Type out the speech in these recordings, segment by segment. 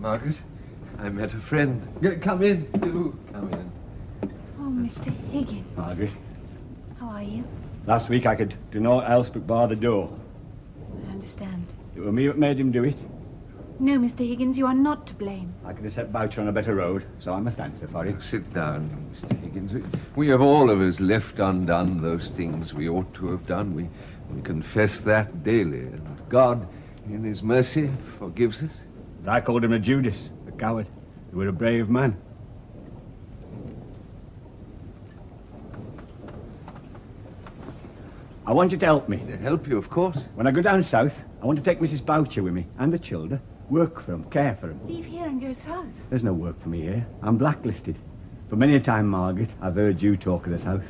Margaret, I met a friend. Come in, do come in. Oh, Mr. Higgins. Margaret. How are you? Last week I could do naught else but bar the door. I understand. It was me that made him do it. No, Mr. Higgins, you are not to blame. I could have set Boucher on a better road, so I must answer for it. Sit down, Mr. Higgins. We have all of us left undone those things we ought to have done. We confess that daily, and God, in his mercy, forgives us. But I called him a Judas, a coward. You were a brave man. I want you to help me. Help you, of course. When I go down south, I want to take Mrs. Boucher with me, and the children. Work for them, care for them. Leave here and go south. There's no work for me here. I'm blacklisted. But many a time, Margaret, I've heard you talk of the south.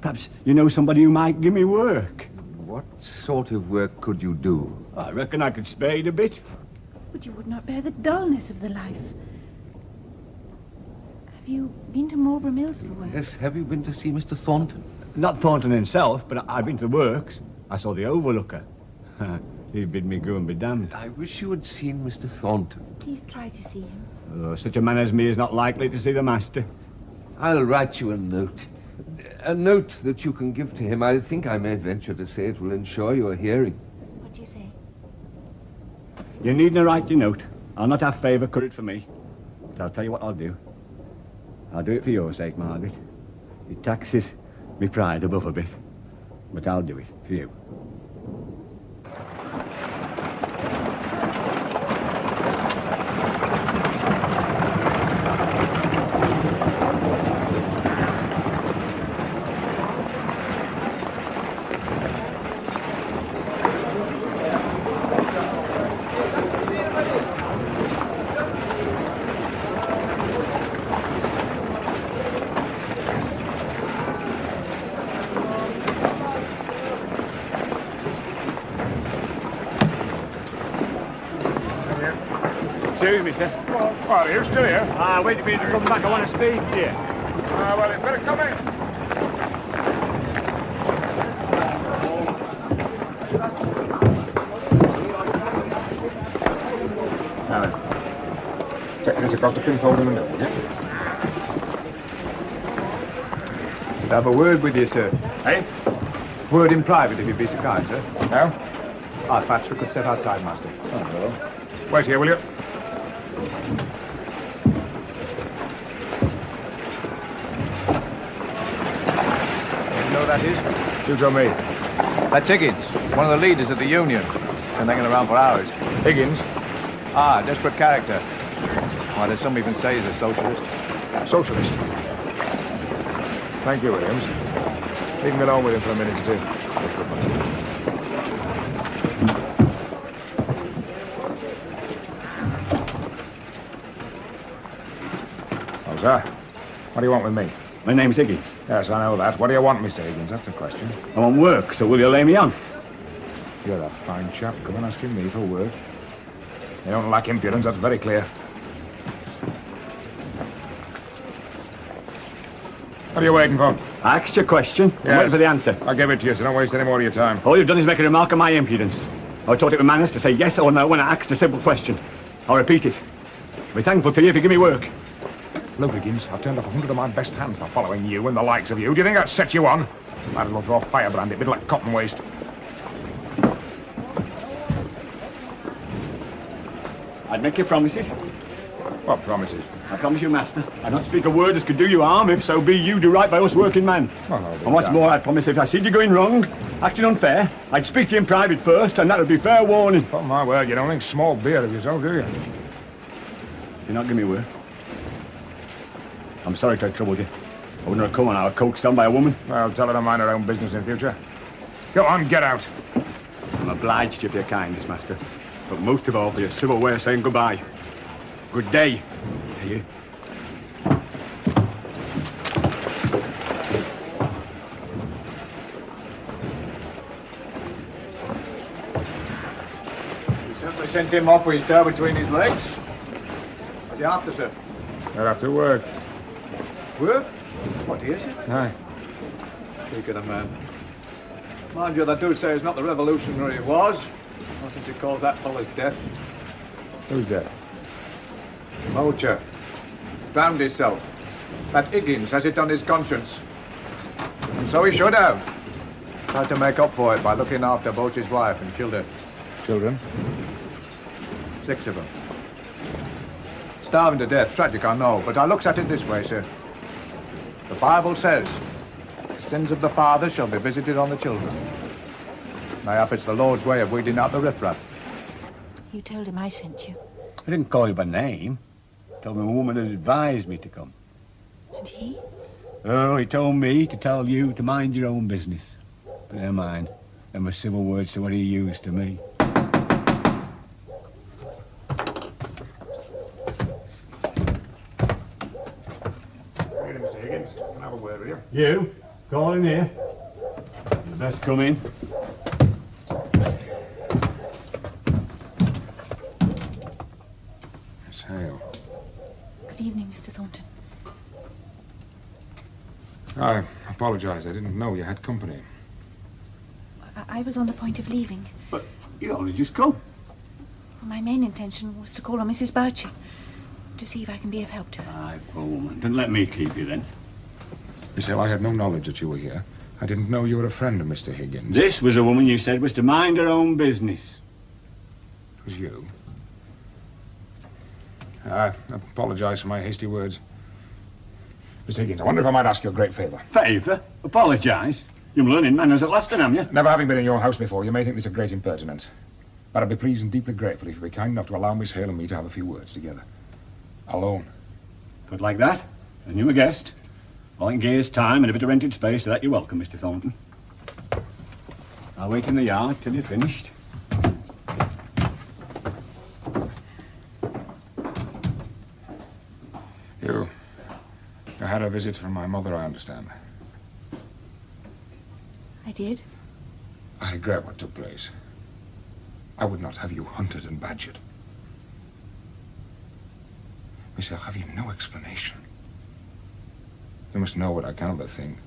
Perhaps you know somebody who might give me work. What sort of work could you do? I reckon I could spade a bit. But you would not bear the dullness of the life. Have you been to Marlborough Mills for work? Yes, have you been to see Mr. Thornton? Not Thornton himself, but I've been to the works. I saw the overlooker. He bid me go and be damned. I wish you had seen Mr. Thornton. Please try to see him. Oh, such a man as me is not likely to see the master. I'll write you a note. A note that you can give to him. I think I may venture to say it will ensure your hearing. What do you say? You needn't write your note. I'll not have favour courage for me. But I'll tell you what I'll do. I'll do it for your sake, Margaret. It taxes me pride above a bit. But I'll do it for you. Excuse me, sir. What are you still here? Waiting for you to come back. I want to speak to you. Well, you better come in. Now then, take this across the pinfold in the middle, yeah? Have a word with you, sir. Hey? Word in private, if you'd be so kind, sir. No? Perhaps we could step outside, master. Oh, hello. Wait here, will you? You know who that is? You tell me. That's Higgins, one of the leaders of the union. Been hanging around for hours. Higgins? Desperate character. Why, there's some even say he's a socialist. Socialist. Thank you, Williams. You can get on with him for a minute or two. How's that? What do you want with me? My name's Higgins. Yes, I know that. What do you want, Mr. Higgins? That's the question. I want work, so will you lay me on? You're a fine chap. Come on asking me for work. You don't lack impudence, that's very clear. What are you waiting for? I asked you a question. I'm waiting for the answer. I'll give it to you, so don't waste any more of your time. All you've done is make a remark on my impudence. I taught it with manners to say yes or no when I asked a simple question. I'll repeat it. I'll be thankful to you if you give me work. Look, Higgins, I've turned off 100 of my best hands for following you and the likes of you. Do you think that set you on? Might as well throw a firebrand, it'd be like cotton waste. I'd make you promises. What promises? I promise you, master, I'd not speak a word as could do you harm, if so be you do right by us working men. Well, I'll be And what's damned. more, I'd promise if I see you going wrong, acting unfair, I'd speak to you in private first, and that would be fair warning. Oh, my word, you don't think small beer of yourself, do you? You're not giving me work. I'm sorry to have troubled you. I wouldn't have come on, I was coaxed on by a woman. Well, tell her to mind her own business in future. Go on, get out. I'm obliged to you for your kindness, master. But most of all for your civil way of saying goodbye. Good day to you. You simply sent him off with his tail between his legs. What's he after, sir? They're after work. Work? What, here, sir? Aye. Speak of the man. Mind you, they do say he's not the revolutionary he was. Not since he calls that fella's death. Who's dead? Mulcher. Drowned himself. That Higgins has it on his conscience. And so he should have. Tried to make up for it by looking after Boach's wife and children. Children? 6 of them. Starving to death. Tragic, I know. But I looks at it this way, sir. The Bible says, the sins of the father shall be visited on the children. Mayhap it's the Lord's way of weeding out the riffraff. You told him I sent you. I didn't call you by name. Told me a woman had advised me to come. And he? Oh, he told me to tell you to mind your own business. But never mind. Them were civil words to what he used to me. Here, Mr. Higgins. Can I have a word with you? You? Call in here. You best come in. Miss Hale. Good evening, Mr. Thornton. I apologize. I didn't know you had company. I was on the point of leaving. But you only just come. Well, my main intention was to call on Mrs. Boucher to see if I can be of help to her. Aye, poor woman. Don't let me keep you then. Miss Hale, I had no knowledge that you were here. I didn't know you were a friend of Mr. Higgins. This was a woman you said was to mind her own business. It was you. I apologize for my hasty words. Mr. Higgins, I wonder if I might ask you a great favor. Favour? Apologise? You're learning manners at last, then, am you? Never having been in your house before, you may think this a great impertinence. But I'd be pleased and deeply grateful if you'd be kind enough to allow Miss Hale and me to have a few words together. Alone. Put like that, and you a guest. All in gear's time and a bit of rented space, so that you're welcome, Mr. Thornton. I'll wait in the yard till you're finished. You had a visit from my mother, I understand. I did. I regret what took place. I would not have you hunted and badgered. Miss Hale, have you no explanation? You must know what I cannot but think.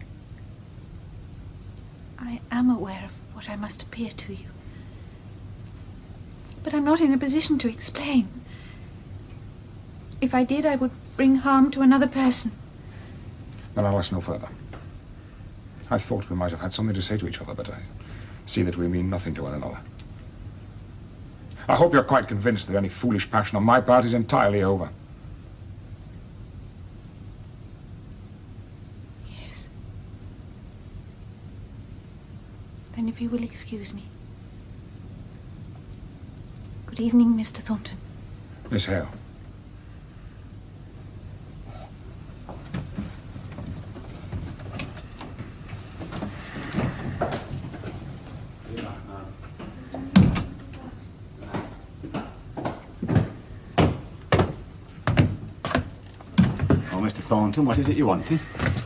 I am aware of what I must appear to you. But I'm not in a position to explain. If I did, I would bring harm to another person. Then I'll ask no further. I thought we might have had something to say to each other, but I see that we mean nothing to one another. I hope you're quite convinced that any foolish passion on my part is entirely over. Yes. Then if you will excuse me. Good evening, Mr. Thornton. Miss Hale. Thornton, what is it you wanted?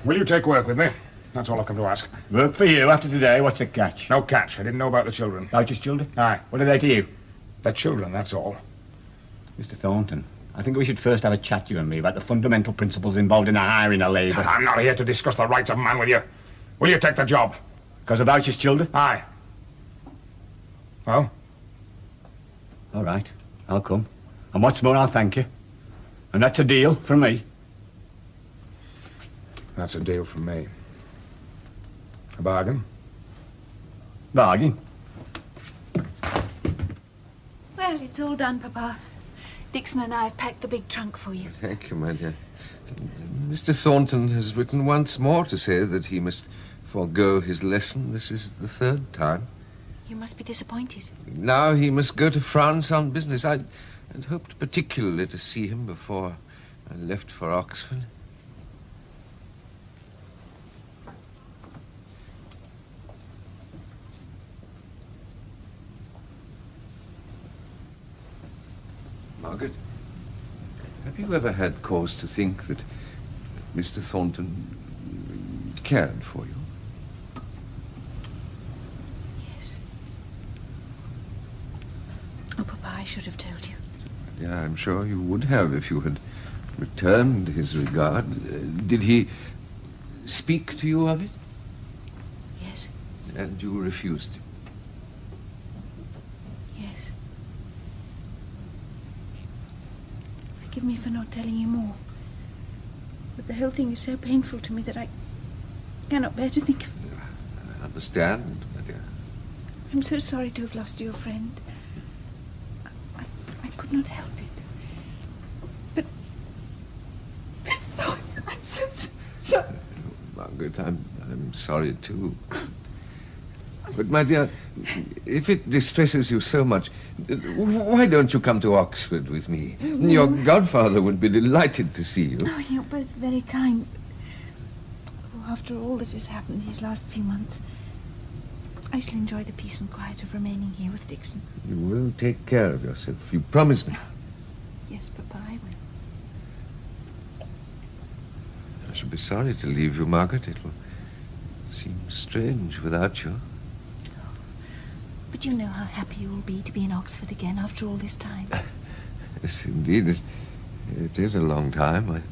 Will you take work with me? That's all I've come to ask. Work for you after today, what's the catch? No catch. I didn't know about the children. Boucher's children? Aye. What are they to you? They're children, that's all. Mr. Thornton, I think we should first have a chat, you and me, about the fundamental principles involved in hiring a labourer. I'm not here to discuss the rights of man with you. Will you take the job? Because of Boucher's children? Aye. Well? All right, I'll come. And what's more, I'll thank you. And that's a deal from me. That's a deal from me. A bargain? Bargain. Well, it's all done, Papa. Dixon and I have packed the big trunk for you. Thank you, my dear. Mr. Thornton has written once more to say that he must forego his lesson. This is the 3rd time. You must be disappointed. Now he must go to France on business. I'd hoped particularly to see him before I left for Oxford. Margaret, have you ever had cause to think that Mr. Thornton cared for you? Yes. Oh, Papa, I should have told you. Yeah, I'm sure you would have if you had returned his regard. Did he speak to you of it? Yes. And you refused? Yes. Forgive me for not telling you more. But the whole thing is so painful to me that I cannot bear to think of... I understand, my dear. I'm so sorry to have lost your friend. I could not help it. But... Oh, I'm so sorry. Margaret, I'm sorry too. But, my dear, if it distresses you so much, why don't you come to Oxford with me? Your godfather would be delighted to see you. Oh, you're both very kind. Oh, after all that has happened these last few months, I shall enjoy the peace and quiet of remaining here with Dixon. You will take care of yourself. You promise me. Yes, Papa, I will. I shall be sorry to leave you, Margaret. It will seem strange without you. But you know how happy you will be to be in Oxford again after all this time. Yes, indeed. It is a long time.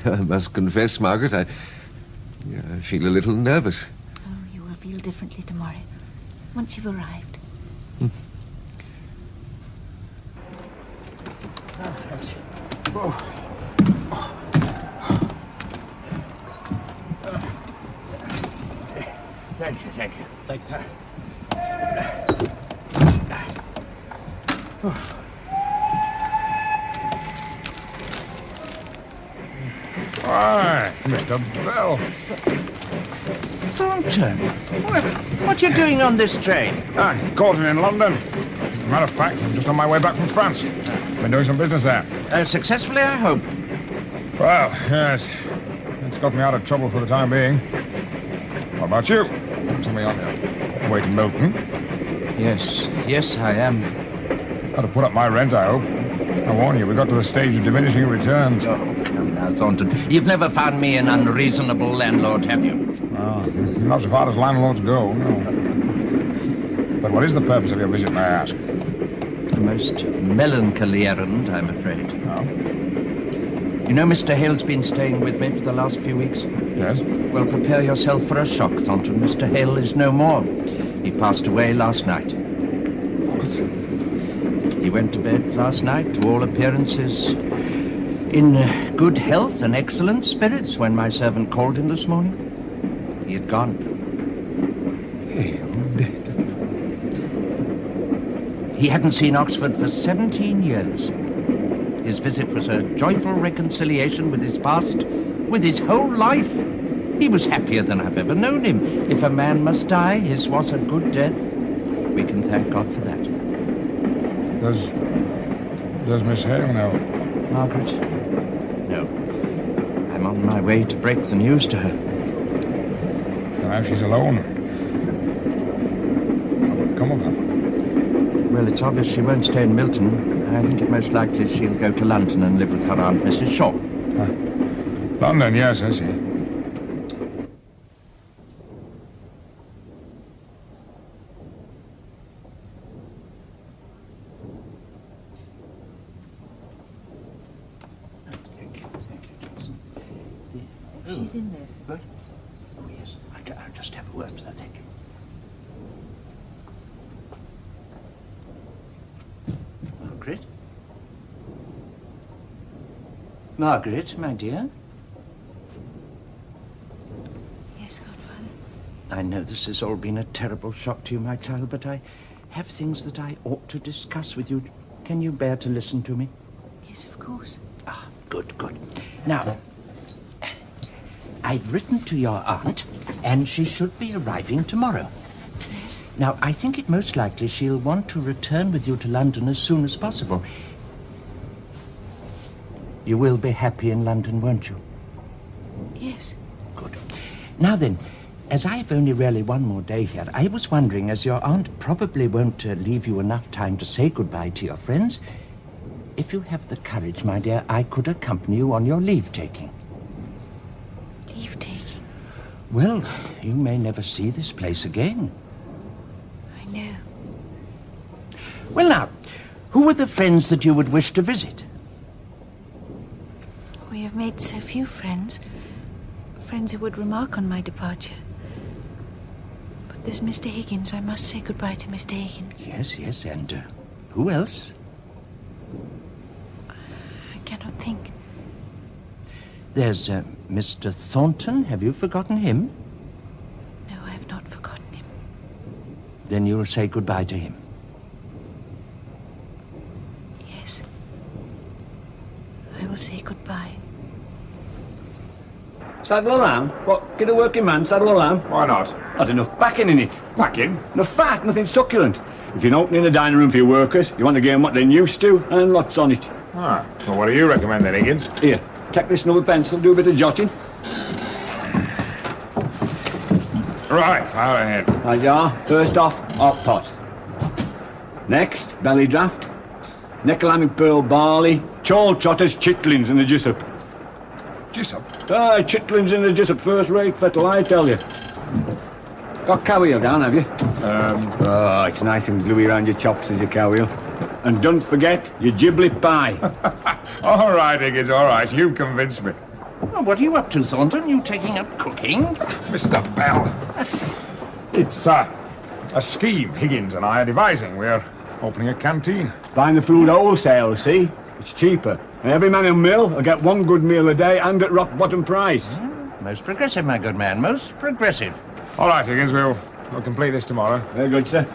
I must confess, Margaret, I feel a little nervous. Oh, you will feel differently tomorrow, once you've arrived. Thank you, thank you. Thank you. Why, Mr. Bell. Thornton, what are you doing on this train? I caught it in London. Matter of fact, I'm just on my way back from France. Been doing some business there. Successfully, I hope. Well, yes. It's got me out of trouble for the time being. What about you? Tell me on your way to Milton. Yes, I am. Got to put up my rent, I hope. I warn you, we got to the stage of diminishing returns. Oh, come now, Thornton. You've never found me an unreasonable landlord, have you? Oh, not so far as landlords go, no. But what is the purpose of your visit, may I ask? A most melancholy errand, I'm afraid. Oh? You know Mr. Hale's been staying with me for the last few weeks? Yes? Well, prepare yourself for a shock, Thornton. Mr. Hale is no more. He passed away last night. What? He went to bed last night, to all appearances, in good health and excellent spirits when my servant called him this morning. He had gone. Hale dead? He hadn't seen Oxford for 17 years. His visit was a joyful reconciliation with his past, with his whole life. He was happier than I've ever known him. If a man must die, his was a good death. We can thank God for that. Does Miss Hale know? Margaret? No. I'm on my way to break the news to her. So now she's alone. What will become of her? Well, it's obvious she won't stay in Milton. I think it most likely she'll go to London and live with her aunt, Mrs. Shaw. London, yes, I see. Thank you, Johnson. She's in there, sir. Good. Oh, yes. I'll just have a word with her, thank you. Margaret? Margaret, my dear? Yes, Godfather. I know this has all been a terrible shock to you, my child, but I have things that I ought to discuss with you. Can you bear to listen to me? Yes, of course. Ah, good, good. Now, I've written to your aunt, and she should be arriving tomorrow. Yes. Now, I think it most likely she'll want to return with you to London as soon as possible. You will be happy in London, won't you? Yes. Good. Now then, as I've only really one more day here, I was wondering, as your aunt probably won't leave you enough time to say goodbye to your friends, if you have the courage, my dear, I could accompany you on your leave-taking. Leave-taking? Well, you may never see this place again. I know. Well, now, who are the friends that you would wish to visit? We have made so few friends. Friends who would remark on my departure. But there's Mr. Higgins. I must say goodbye to Mr. Higgins. Yes, and who else? can't think. There's Mr. Thornton. Have you forgotten him? No, I have not forgotten him. Then you'll say goodbye to him. Yes. I will say goodbye. Saddle around? What, get a working man saddle around? Why not? Not enough backing in it. Packing? Enough fat, nothing succulent. If you're opening a dining room for your workers, you want to give them what they're used to, and lots on it. Ah, well, what do you recommend then, Higgins? Here, take this number pencil, do a bit of jotting. Right, fire ahead. Right, you are. First off, hot pot. Next, belly draft. Neck of lamb in pearl barley. Chorl trotters, chitlins in the gissup. Gissup? Aye, chitlins in the gissup, first rate fettle, I tell you. Got cow wheel down, have you? Oh, it's nice and gluey around your chops as your cow wheel. And don't forget your giblet pie. All right, Higgins, all right. You've convinced me. Well, what are you up to, Thornton? You taking up cooking? Mr. Bell. It's a scheme Higgins and I are devising. We're opening a canteen. Buying the food wholesale, see? It's cheaper. And every man in mill will get one good meal a day and at rock bottom price. Most progressive, my good man. Most progressive. All right, Higgins, we'll complete this tomorrow. Very good, sir.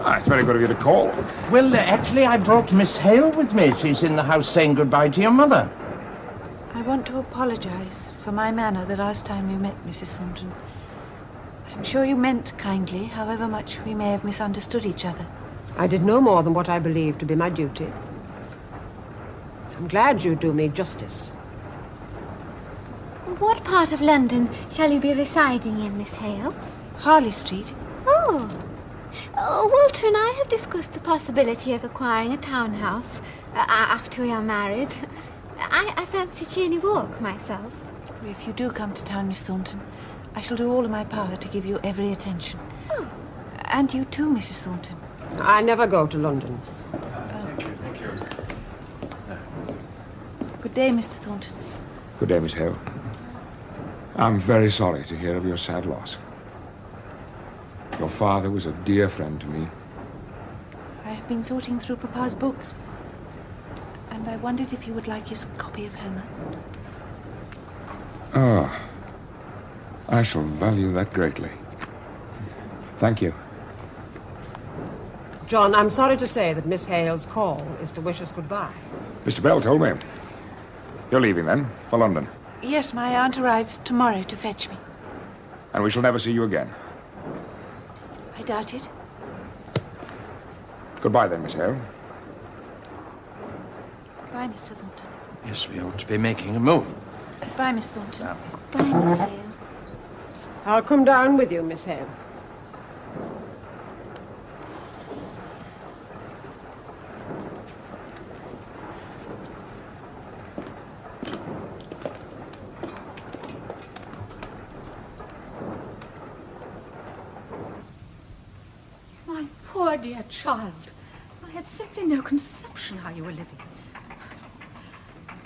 Ah, it's very good of you to call. Well, actually, I brought Miss Hale with me. She's in the house saying goodbye to your mother. I want to apologize for my manner the last time we met, Mrs. Thornton. I'm sure you meant kindly, however much we may have misunderstood each other. I did no more than what I believed to be my duty. I'm glad you do me justice. What part of London shall you be residing in, Miss Hale? Harley Street? Oh. Walter and I have discussed the possibility of acquiring a townhouse after we are married. I fancy Cheyne Walk myself. If you do come to town, Miss Thornton, I shall do all in my power to give you every attention. Oh. And you too, Mrs. Thornton. I never go to London. Good day, Mr. Thornton. Good day, Miss Hale. I'm very sorry to hear of your sad loss. Your father was a dear friend to me. I have been sorting through Papa's books, and I wondered if you would like his copy of Homer. Oh, I shall value that greatly. Thank you. John, I'm sorry to say that Miss Hale's call is to wish us goodbye. Mr. Bell told me. You're leaving then, for London. Yes, my aunt arrives tomorrow to fetch me. And we shall never see you again. I doubt it. Goodbye then, Miss Hale. Goodbye, Mr. Thornton. Yes, we ought to be making a move. Goodbye, Miss Thornton. Bye, Miss Hale. I'll come down with you, Miss Hale. Poor dear child. I had simply no conception how you were living.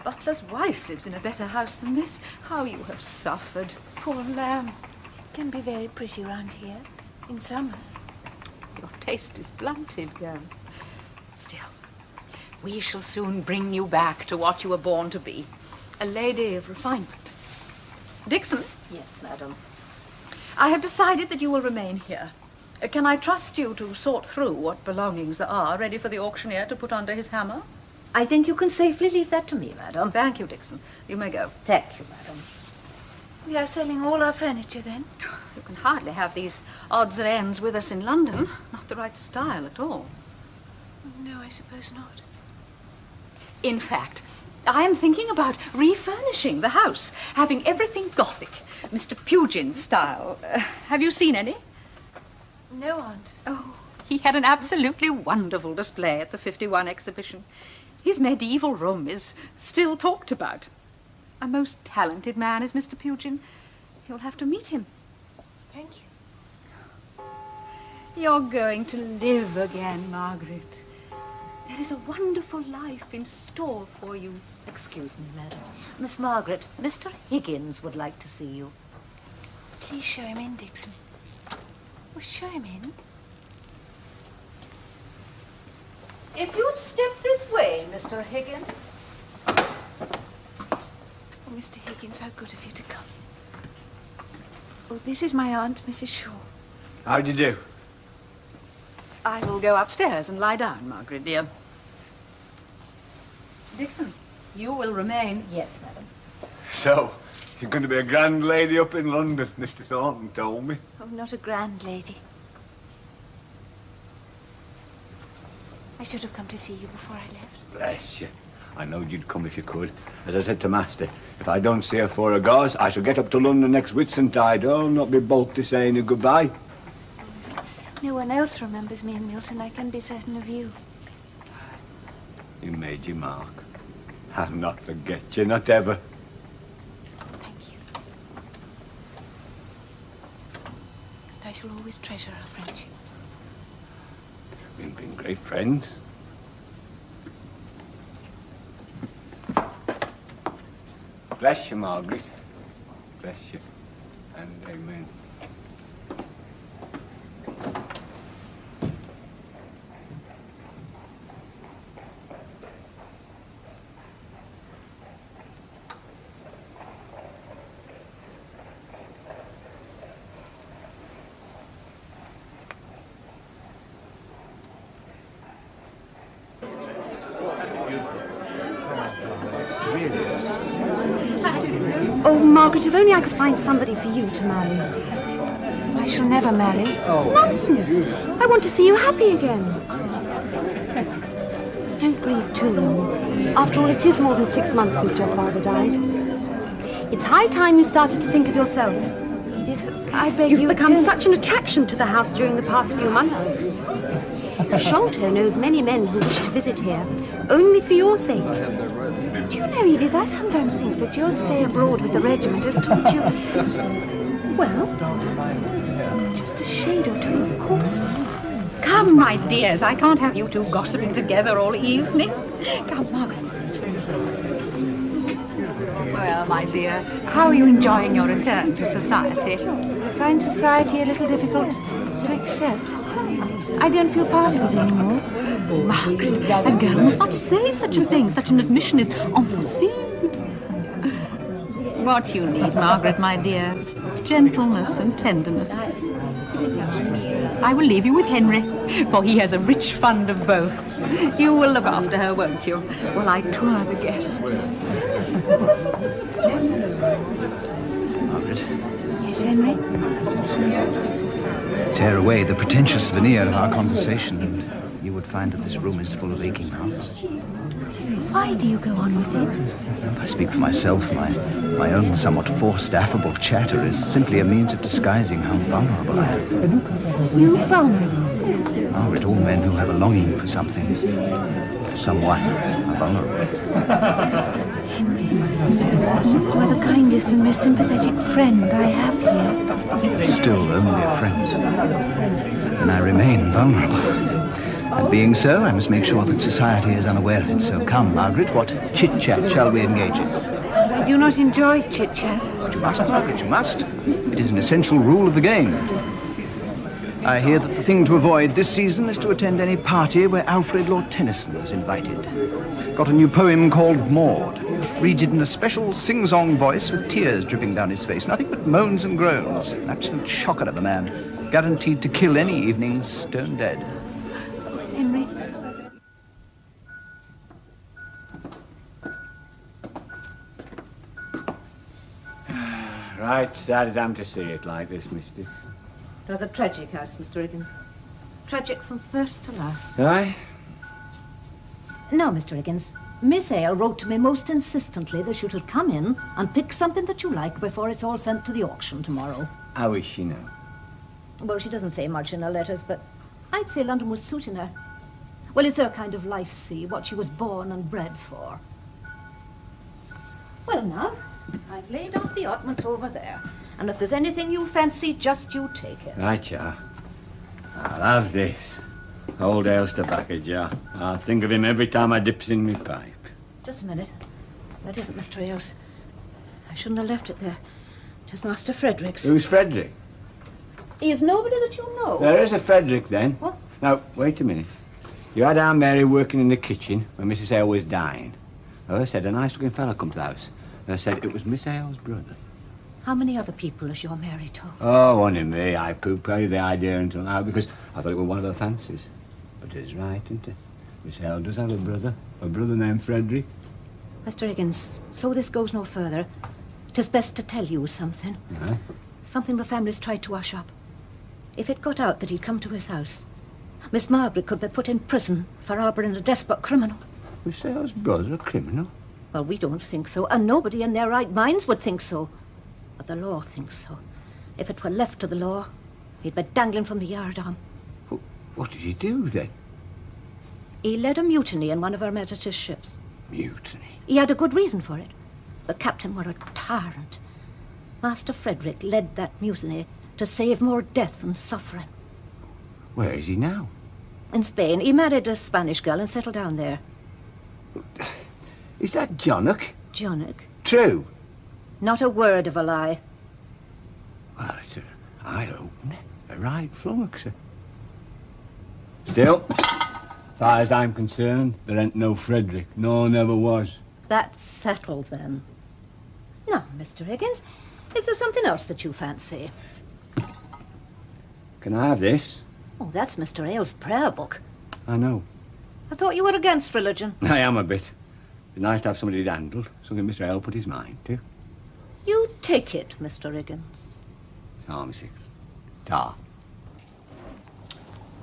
Butler's wife lives in a better house than this. How you have suffered. Poor lamb. It can be very pretty round here, in summer. Your taste is blunted, girl. Still, we shall soon bring you back to what you were born to be. A lady of refinement. Dixon? Yes, madam. I have decided that you will remain here. Can I trust you to sort through what belongings there are ready for the auctioneer to put under his hammer? I think you can safely leave that to me, madam. Thank you, Dixon. You may go. Thank you, madam. We are selling all our furniture, then? You can hardly have these odds and ends with us in London. Not the right style at all. No, I suppose not. In fact, I am thinking about refurnishing the house, having everything Gothic, Mr. Pugin's style. Have you seen any? No, Aunt. Oh, he had an absolutely wonderful display at the 51 exhibition. His medieval room is still talked about. A most talented man is Mr. Pugin. You'll have to meet him. Thank you. You're going to live again, Margaret. There is a wonderful life in store for you. Excuse me, madam. Miss Margaret, Mr. Higgins would like to see you. Please show him in, Dixon. Well, show him in. If you'd step this way, Mr. Higgins. Oh, Mr. Higgins, how good of you to come. Oh, this is my aunt, Mrs. Shaw. How do you do? I will go upstairs and lie down, Margaret, dear. Dixon, you will remain. Yes, madam. So, you're going to be a grand lady up in London, Mr. Thornton told me. Oh, not a grand lady. I should have come to see you before I left. Bless you. I knowed you'd come if you could. As I said to Master, if I don't see her for a gauze, I shall get up to London next Whitsuntide. I'll not be bold to saying a goodbye. No one else remembers me in Milton. I can be certain of you. You made your mark. I'll not forget you, not ever. Thank you. And I shall always treasure our friendship. We've been great friends. Bless you, Margaret. Bless you. And amen. Oh, Margaret, if only I could find somebody for you to marry. I shall never marry. Nonsense. I want to see you happy again. Don't grieve too long. After all, it is more than 6 months since your father died. It's high time you started to think of yourself. Edith, I beg you... You've become such an attraction to the house during the past few months. Sholto knows many men who wish to visit here, only for your sake. Do you know, Edith, I sometimes think that your stay abroad with the regiment has taught you... well, just a shade or two of coarseness. Come, my dears, I can't have you two gossiping together all evening. Come, Margaret. Well, my dear, how are you enjoying your return to society? I find society a little difficult to accept. I don't feel part of it anymore. Margaret, a girl must not say such a thing. Such an admission is impossible. What you need, Margaret, my dear, is gentleness and tenderness. I will leave you with Henry, for he has a rich fund of both. You will look after her, won't you, while I tour the guests? Margaret. Yes, Henry? Tear away the pretentious veneer of our conversation, and you would find that this room is full of aching hearts. Why do you go on with it? If I speak for myself, my own somewhat forced, affable chatter is simply a means of disguising how vulnerable I am. You vulnerable? Margaret, all men who have a longing for something, someone, are vulnerable. Henry, you are the kindest and most sympathetic friend I have here. Still only a friend. And I remain vulnerable. And being so, I must make sure that society is unaware of it. So come, Margaret, what chit-chat shall we engage in? I do not enjoy chit-chat. But you must, Margaret, you must. It is an essential rule of the game. I hear that the thing to avoid this season is to attend any party where Alfred Lord Tennyson is invited. Got a new poem called Maud. Reads it in a special sing-song voice with tears dripping down his face. Nothing but moans and groans. An absolute shocker of a man. Guaranteed to kill any evening stone dead. Henry? Right sad I'm to see it like this, Miss Dixon. It was a tragic house, Mr. Higgins. Tragic from first to last. Aye? No, Mr. Higgins. Miss Ale wrote to me most insistently that you should come in and pick something that you like before it's all sent to the auction tomorrow. How is she now? Well, she doesn't say much in her letters, but I'd say London was suiting her. Well, it's her kind of life, see, what she was born and bred for. Well, now, I've laid out the oddments over there, and if there's anything you fancy, just you take it. Right, ja. I'll have this. Old Ale's tobacco jar. I'll think of him every time I dips in me pipe. Just a minute. That isn't Mr. Ailes. I shouldn't have left it there. It was Master Frederick's. Who's Frederick? He is nobody that you know. There is a Frederick, then. What? Now, wait a minute. You had Aunt Mary working in the kitchen when Mrs. Hale was dying. Her said a nice-looking fella come to the house. Her said it was Miss Hale's brother. How many other people is your Mary to? Oh, only me. I poo-pooed the idea until now because I thought it was one of her fancies. But it's right, isn't it? Miss Hale does have a brother named Frederick. Mr. Higgins, so this goes no further, 'tis best to tell you something. Huh? Something the family's tried to wash up. If it got out that he'd come to his house, Miss Margaret could be put in prison for harbouring a desperate criminal. Miss Hale's brother a criminal? Well, we don't think so, and nobody in their right minds would think so. But the law thinks so. If it were left to the law, he'd be dangling from the yardarm. What did he do, then? He led a mutiny in one of Her Majesty's ships. Mutiny? He had a good reason for it. The captain were a tyrant. Master Frederick led that mutiny to save more death and suffering. Where is he now? In Spain. He married a Spanish girl and settled down there. Is that Jonock? Jonock? True. Not a word of a lie. Well, it's eye-opening. A right flummoxer. Still, as far as I'm concerned, there ain't no Frederick. No, never was. That's settled, then. Now, Mr. Higgins, is there something else that you fancy? Can I have this? Oh, that's Mr. Hale's prayer book. I know. I thought you were against religion. I am a bit. It's nice to have somebody handled, something Mr. Hale put his mind to. You take it, Mr. Higgins. Army 6. Ta.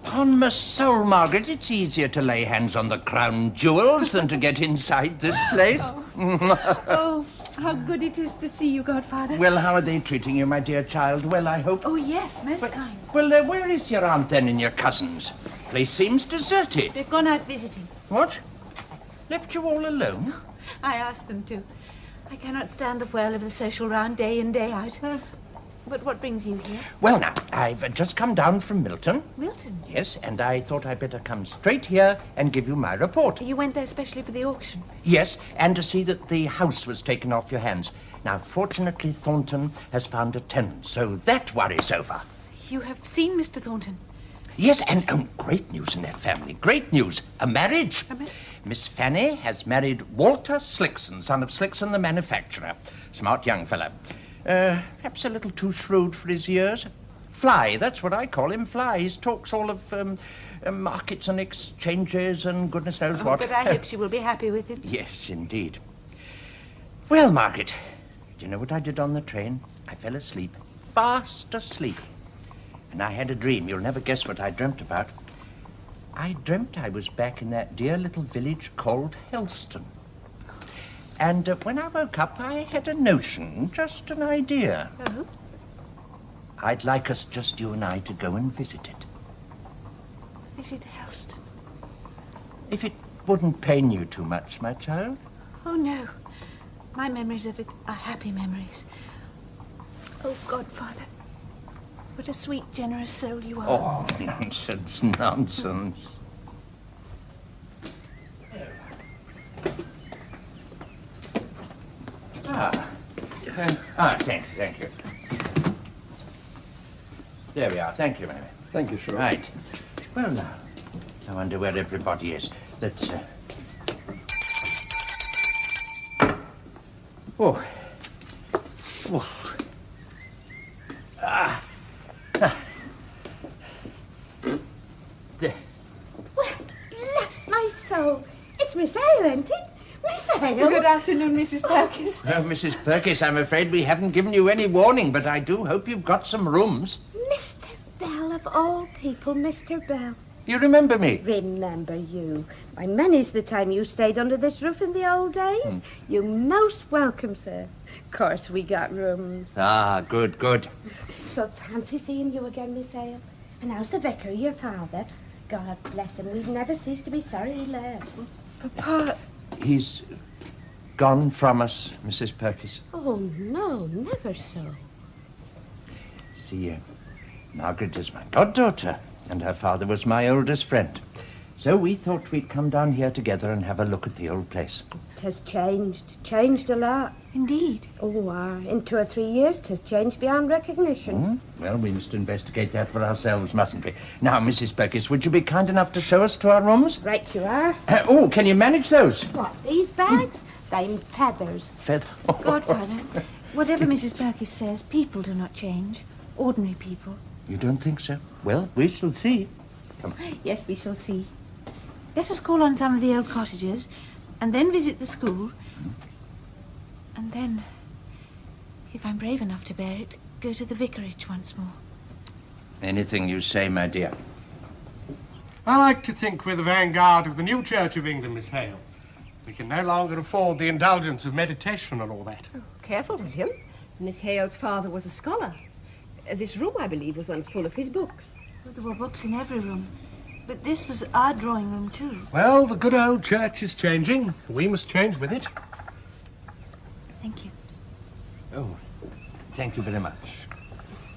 Upon my soul, Margaret, it's easier to lay hands on the crown jewels than to get inside this place. Oh, how good it is to see you, Godfather. Well, how are they treating you, my dear child? Well, I hope... Oh, yes, most kind. Well, where is your aunt, then, and your cousins? Place seems deserted. They've gone out visiting. What? Left you all alone? I asked them to. I cannot stand the whirl of the social round day in, day out. But what brings you here? Well, now, I've just come down from Milton. Milton? Yes, and I thought I'd better come straight here and give you my report. You went there especially for the auction? Yes, and to see that the house was taken off your hands. Now, fortunately, Thornton has found a tenant, so that worry's over. You have seen Mr. Thornton? Yes, and great news in that family. Great news. A marriage. Miss Fanny has married Walter Slickson, son of Slickson the manufacturer. Smart young fellow. Perhaps a little too shrewd for his years. Fly, that's what I call him, Fly. He talks all of markets and exchanges and goodness knows what. But I hope she will be happy with him. Yes, indeed. Well, Margaret, do you know what I did on the train? I fell asleep, fast asleep. And I had a dream. You'll never guess what I dreamt about. I dreamt I was back in that dear little village called Helston. And when I woke up, I had a notion, just an idea. Oh? I'd like us, just you and I, to go and visit it. Visit Helston? If it wouldn't pain you too much, my child. Oh, no. My memories of it are happy memories. Oh, Godfather, what a sweet, generous soul you are. Oh, nonsense, nonsense. Thank you. There we are. Thank you, Mary. Thank you, sir. Right. Well, now, I wonder where everybody is. Let's, Oh. Oh. Ah. There. Well, bless my soul. It's Miss Hale, isn't it? Miss Hale. Good afternoon, Mrs. Perkins. Well, Mrs. Perkins, I'm afraid we haven't given you any warning, but I do hope you've got some rooms. Mr. Bell, of all people, Mr. Bell. You remember me? Remember you. Why, many's the time you stayed under this roof in the old days. You're most welcome, sir. Of course, we got rooms. Ah, good, good. But fancy seeing you again, Miss Hale. And how's the vicar, your father? God bless him. We've never ceased to be sorry he left. Papa... He's gone from us, Mrs. Perkins. Oh, no, never so. See, Margaret is my goddaughter, and her father was my oldest friend. So we thought we'd come down here together and have a look at the old place. It has changed a lot. Indeed. Oh, in 2 or 3 years, it has changed beyond recognition. Well, we must investigate that for ourselves, mustn't we? Now, Mrs. Perkins, would you be kind enough to show us to our rooms? Right you are. Oh, can you manage those? What, these bags? They're feathers. Feather. Godfather, whatever Mrs. Perkins says, people do not change. Ordinary people. You don't think so? Well, we shall see. Come on. Yes, we shall see. Let us call on some of the old cottagers, and then visit the school. And then, if I'm brave enough to bear it, go to the vicarage once more. Anything you say, my dear. I like to think we're the vanguard of the new Church of England, Miss Hale. We can no longer afford the indulgence of meditation and all that. Oh, careful, William. Miss Hale's father was a scholar. This room, I believe, was once full of his books. Well, there were books in every room. But this was our drawing room, too. Well, the good old church is changing. We must change with it. Thank you. Oh, thank you very much.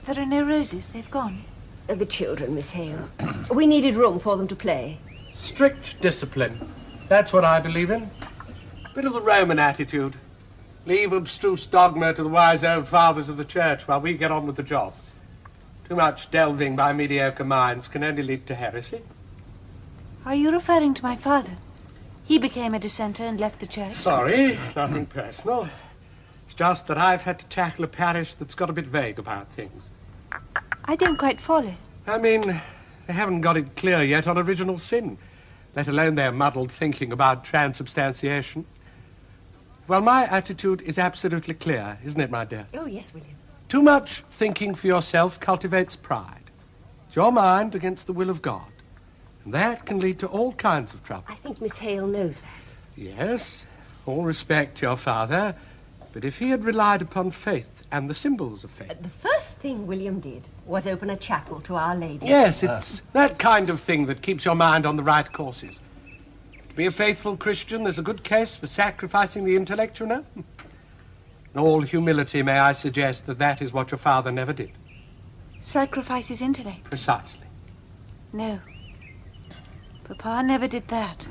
There are no roses. They've gone. The children, Miss Hale. We needed room for them to play. Strict discipline. That's what I believe in. Bit of the Roman attitude. Leave abstruse dogma to the wise old fathers of the church while we get on with the job. Too much delving by mediocre minds can only lead to heresy. Are you referring to my father? He became a dissenter and left the church. Sorry, nothing personal. It's just that I've had to tackle a parish that's got a bit vague about things. I don't quite follow. I mean, they haven't got it clear yet on original sin, let alone their muddled thinking about transubstantiation. Well, my attitude is absolutely clear, isn't it, my dear? Oh, yes, William. Too much thinking for yourself cultivates pride. It's your mind against the will of God. And that can lead to all kinds of trouble. I think Miss Hale knows that. Yes, all respect to your father, but if he had relied upon faith and the symbols of faith... The first thing William did was open a chapel to Our Lady. Yes, it's that kind of thing that keeps your mind on the right courses. To be a faithful Christian, there's a good case for sacrificing the intellect, you know. In all humility, may I suggest that that is what your father never did. Sacrifice his intellect? Precisely. No. Papa never did that.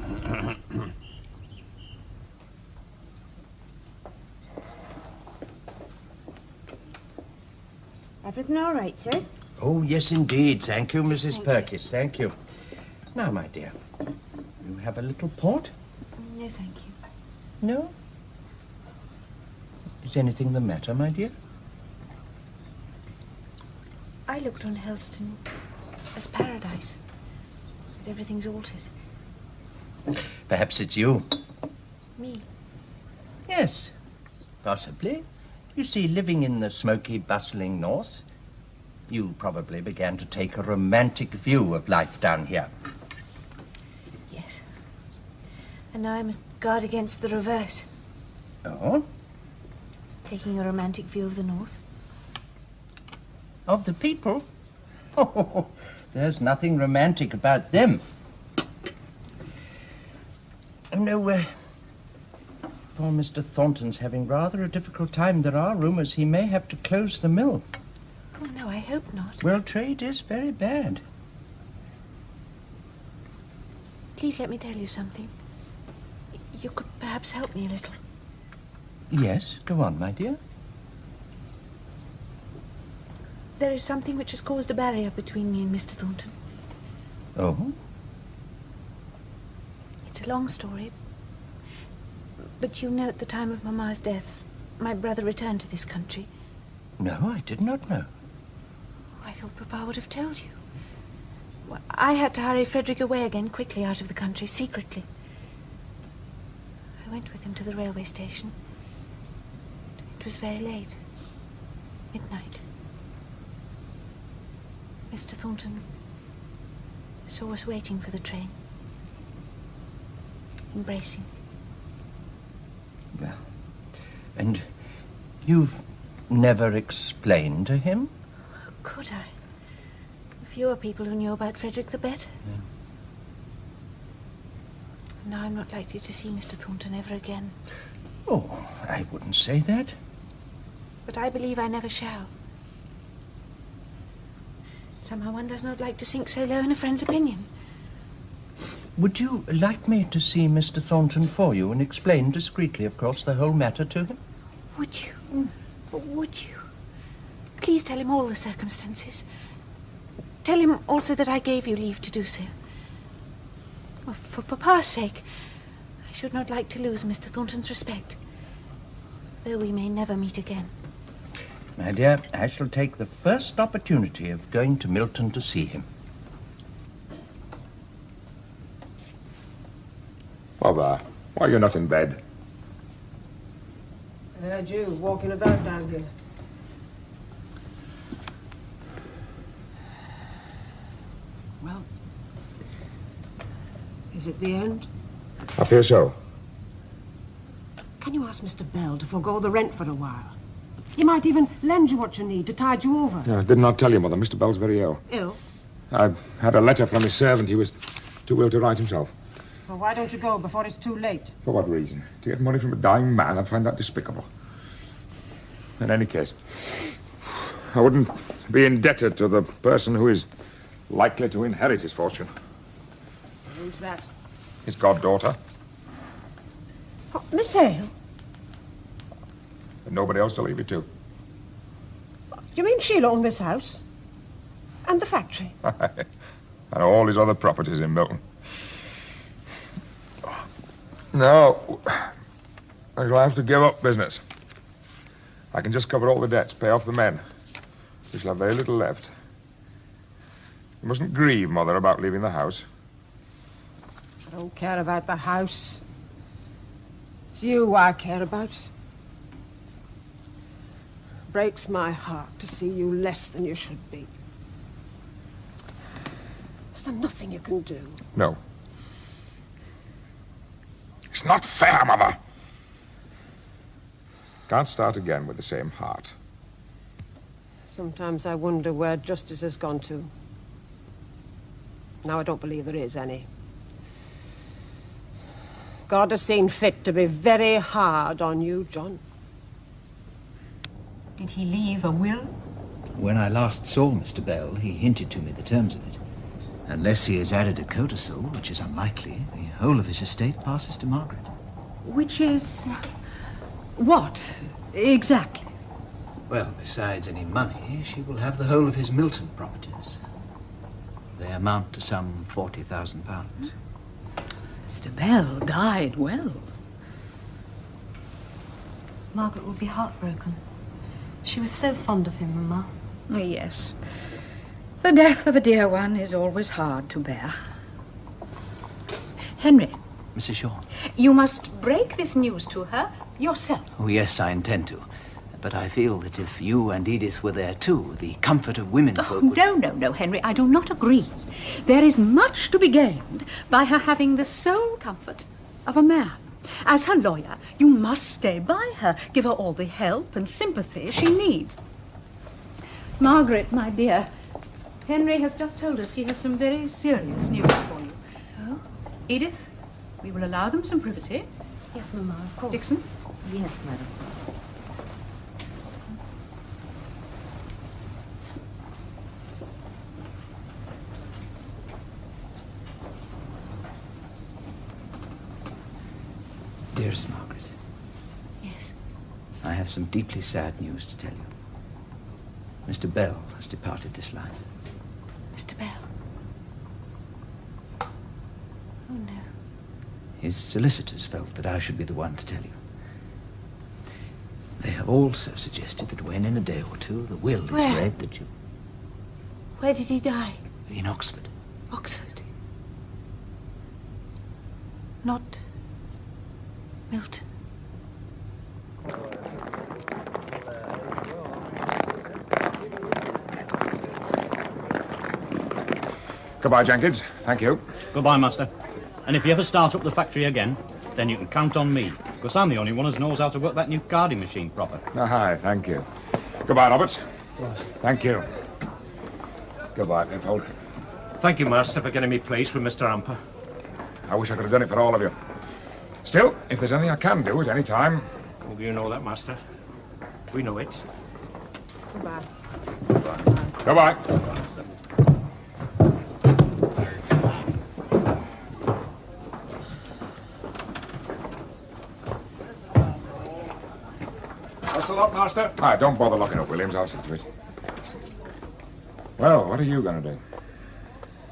Everything all right, sir? Oh, yes, indeed. Thank you, Mrs. Perkins. Thank you. Now, my dear, you have a little port? No, thank you. No? Is anything the matter, my dear? I looked on Helston as paradise, but everything's altered. Perhaps it's you. Me? Yes, possibly. You see, living in the smoky, bustling north, you probably began to take a romantic view of life down here. Yes. And now I must guard against the reverse. Oh? Taking a romantic view of the north. Of the people? Oh, there's nothing romantic about them. Oh, no, poor Mr. Thornton's having rather a difficult time. There are rumours he may have to close the mill. Oh, no, I hope not. Well, trade is very bad. Please let me tell you something. You could perhaps help me a little. Yes, go on, my dear. There is something which has caused a barrier between me and Mr. Thornton. Oh? It's a long story. But you know, at the time of Mamma's death, my brother returned to this country. No, I did not know. I thought Papa would have told you. Well, I had to hurry Frederick away again quickly out of the country, secretly. I went with him to the railway station. It was very late. Midnight. Mr. Thornton saw us waiting for the train. Embracing. Well, and you've never explained to him? How could I? The fewer people who knew about Frederick, the better. Yeah. And now I'm not likely to see Mr. Thornton ever again. Oh, I wouldn't say that. But I believe I never shall. Somehow one does not like to sink so low in a friend's opinion. Would you like me to see Mr. Thornton for you and explain discreetly, of course, the whole matter to him? Would you? Would you? Please tell him all the circumstances. Tell him also that I gave you leave to do so. Well, for Papa's sake, I should not like to lose Mr. Thornton's respect, though we may never meet again. My dear, I shall take the first opportunity of going to Milton to see him. Mother, why are you not in bed? I heard you walking about down here. Well, is it the end? I fear so. Can you ask Mr. Bell to forego the rent for a while? He might even lend you what you need to tide you over. I did not tell you, Mother. Mr. Bell's very ill. Ill? I had a letter from his servant. He was too ill to write himself. Well, why don't you go before it's too late? For what reason? To get money from a dying man? I'd find that despicable. In any case, I wouldn't be indebted to the person who is likely to inherit his fortune. Who's that? His goddaughter. Oh, Miss Hale? And nobody else to leave it to. You mean she'll own this house? And the factory? And all his other properties in Milton. No, I shall have to give up business. I can just cover all the debts, pay off the men. We shall have very little left. You mustn't grieve, Mother, about leaving the house. I don't care about the house. It's you I care about. Breaks my heart to see you less than you should be. Is there nothing you can do? No. It's not fair, Mother. Can't start again with the same heart. Sometimes I wonder where justice has gone to. Now I don't believe there is any. God has seen fit to be very hard on you, John. Did he leave a will? When I last saw Mr. Bell, he hinted to me the terms of it. Unless he has added a codicil, which is unlikely, the whole of his estate passes to Margaret. Which is... what, exactly? Well, besides any money, she will have the whole of his Milton properties. They amount to some £40,000. Mr. Bell died well. Margaret will be heartbroken. She was so fond of him, Mamma. Yes. The death of a dear one is always hard to bear. Henry. Mrs. Shaw. You must break this news to her yourself. Oh, yes, I intend to. But I feel that if you and Edith were there too, the comfort of womenfolk would... No, Henry, I do not agree. There is much to be gained by her having the sole comfort of a man. As her lawyer, you must stay by her, give her all the help and sympathy she needs. Margaret, my dear, Henry has just told us he has some very serious news for you. Oh? Edith, we will allow them some privacy. Yes, Mamma, of course. Dixon? Yes, madam. Dearest Margaret. Yes? I have some deeply sad news to tell you. Mr. Bell has departed this life. Mr. Bell? Oh, no. His solicitors felt that I should be the one to tell you. They have also suggested that when in a day or two the will is Where? read that you... Where did he die? In Oxford. Oxford? Not... Milton? Goodbye, Jenkins. Thank you. Goodbye, Master. And if you ever start up the factory again, then you can count on me, because I'm the only one who knows how to work that new carding machine proper. Hi, thank you. Goodbye, Roberts. Thank you. Goodbye, Penfold. Thank you, Master, for getting me placed with Mr. Amper. I wish I could have done it for all of you. Still, if there's anything I can do at any time... Oh, you know that, Master. We know it. Goodbye. Goodbye. lot, Master. Ah, don't bother locking up, Williams. I'll see to it. Well, what are you going to do?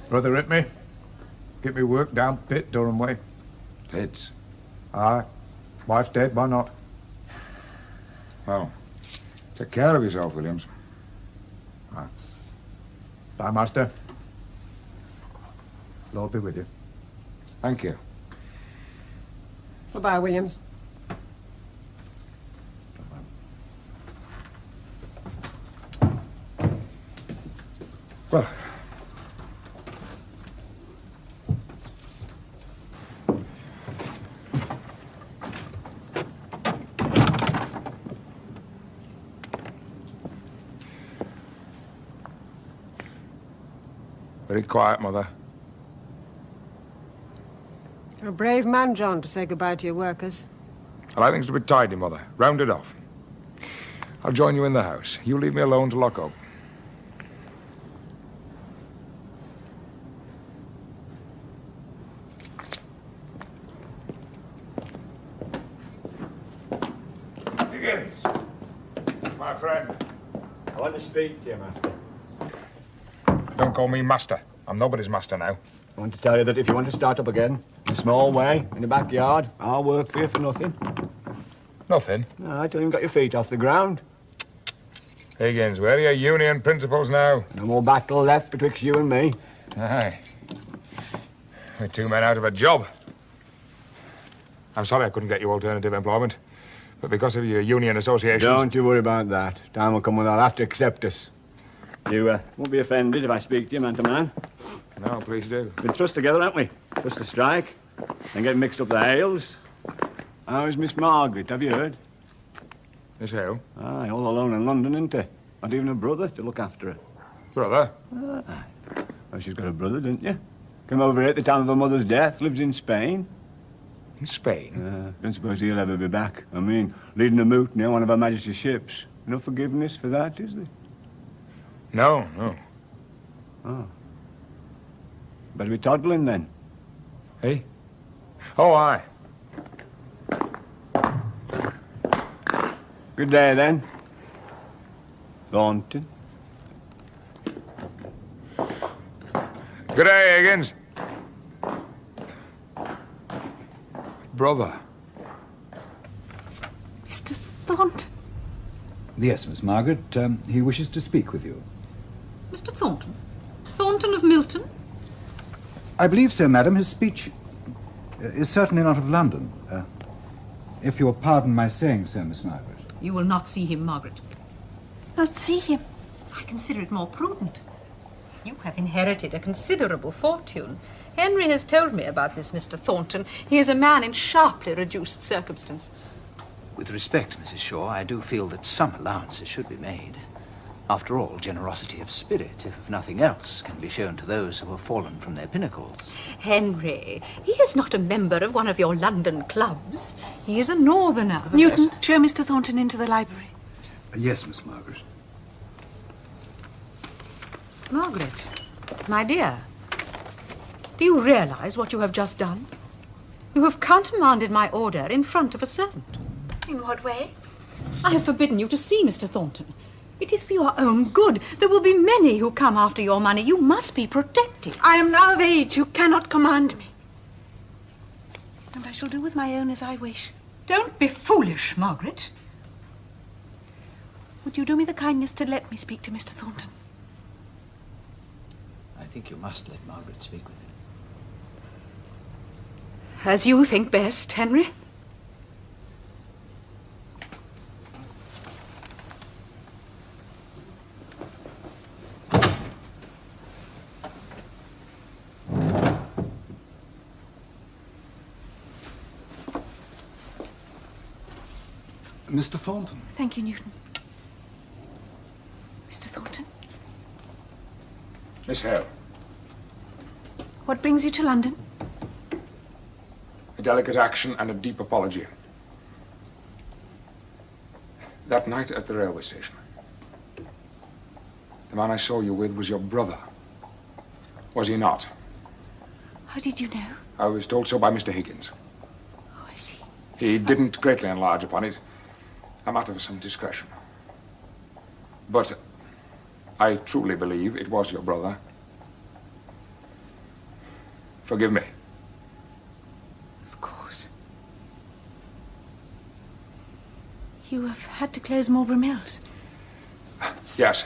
Brother hit me. Get me work down pit, Durham way. Pits? Aye. Wife's dead, why not? Well, take care of yourself, Williams. Aye. Bye, Master. Lord be with you. Thank you. Bye-bye, Williams. Well, very quiet, Mother. You're a brave man, John, to say goodbye to your workers. I like things to be tidy, Mother. Rounded off. I'll join you in the house. You leave me alone to lock up. Higgins! My friend. I want to speak to you, Master. Don't call me Master. I'm nobody's master now. I want to tell you that if you want to start up again, in a small way, in the backyard, I'll work for you for nothing. Nothing? No, I till you've got your feet off the ground. Higgins, where are your union principles now? No more battle left betwixt you and me. Aye. We're two men out of a job. I'm sorry I couldn't get you alternative employment, but because of your union associations... Don't you worry about that. Time will come when they'll have to accept us. You won't be offended if I speak to you man to man. No, please do. We've been thrust together, haven't we? Just to strike, and get mixed up the Hales. How's Miss Margaret, have you heard? Miss Hale? Aye, all alone in London, isn't she? Not even a brother to look after her. Brother? Aye. Well, she's got a brother, didn't you? Came over here at the time of her mother's death, lives in Spain. In Spain? Don't suppose he'll ever be back. I mean, leading a mutiny on one of Her Majesty's ships. No forgiveness for that, is there? No, no. Oh. Better be toddling, then. Hey? Oh, aye. Good day, then. Thornton. Good day, Higgins. Brother. Mr. Thornton. Yes, Miss Margaret. He wishes to speak with you. Mr. Thornton? Thornton of Milton? I believe so, madam. His speech is certainly not of London. If you'll pardon my saying so, Miss Margaret. You will not see him, Margaret. Not see him? I consider it more prudent. You have inherited a considerable fortune. Henry has told me about this Mr. Thornton. He is a man in sharply reduced circumstance. With respect, Mrs. Shaw, I do feel that some allowances should be made. After all, generosity of spirit, if of nothing else, can be shown to those who have fallen from their pinnacles. Henry, he is not a member of one of your London clubs. He is a northerner. Newton, show Mr. Thornton into the library. Yes, Miss Margaret. Margaret, my dear, do you realize what you have just done? You have countermanded my order in front of a servant. In what way? I have forbidden you to see Mr. Thornton. It is for your own good. There will be many who come after your money. You must be protected. I am now of age. You cannot command me. And I shall do with my own as I wish. Don't be foolish, Margaret. Would you do me the kindness to let me speak to Mr. Thornton? I think you must let Margaret speak with him. As you think best, Henry. Mr. Thornton. Thank you, Newton. Mr. Thornton, Miss Hale. what brings you to London? A delicate action and a deep apology. That night at the railway station, the man I saw you with was your brother. Was he not? How did you know? I was told so by Mr. Higgins. Oh, I see. He didn't greatly enlarge upon it. a matter of some discretion. But I truly believe it was your brother. Forgive me. Of course. You have had to close Marlborough Mills. Yes.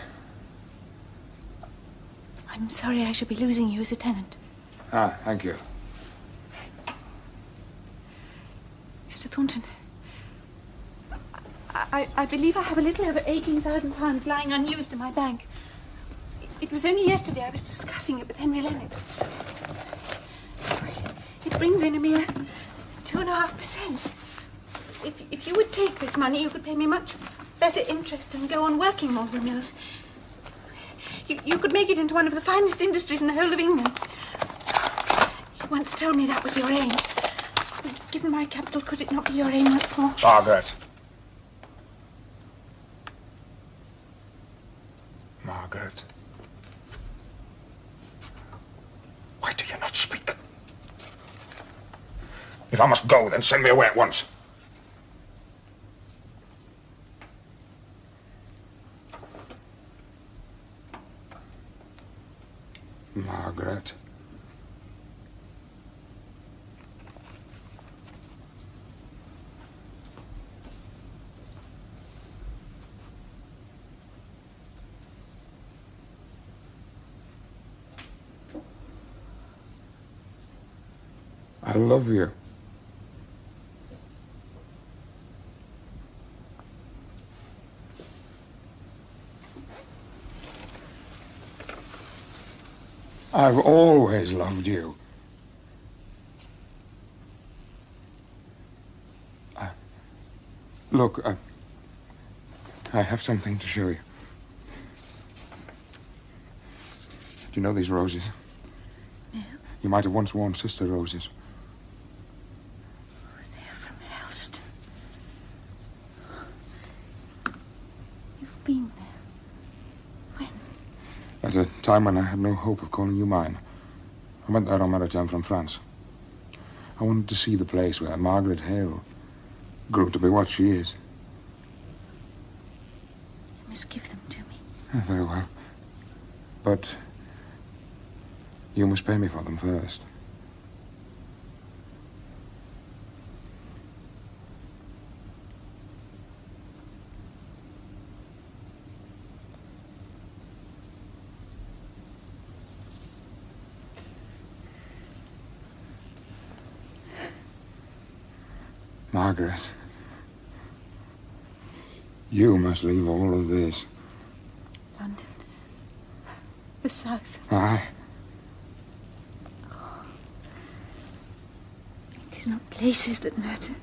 I'm sorry I should be losing you as a tenant. Ah, thank you. Mr. Thornton, I believe I have a little over £18,000 lying unused in my bank. It was only yesterday I was discussing it with Henry Lennox. It brings in a mere 2.5%. If you would take this money, you could pay me much better interest and go on working Marlborough Mills. You could make it into one of the finest industries in the whole of England. You once told me that was your aim. Given my capital, could it not be your aim once more? Margaret. Margaret. Why do you not speak? If I must go, then send me away at once. Margaret. I love you. I've always loved you. Look, I have something to show you. Do you know these roses? No. You might have once worn sister roses. They're from Helston. You've been there. When? At a time when I had no hope of calling you mine. I went there on my return from France. I wanted to see the place where Margaret Hale grew to be what she is. You must give them to me. Very well. But you must pay me for them first. Margaret, you must leave all of this. London. The South. Aye. It is not places that matter.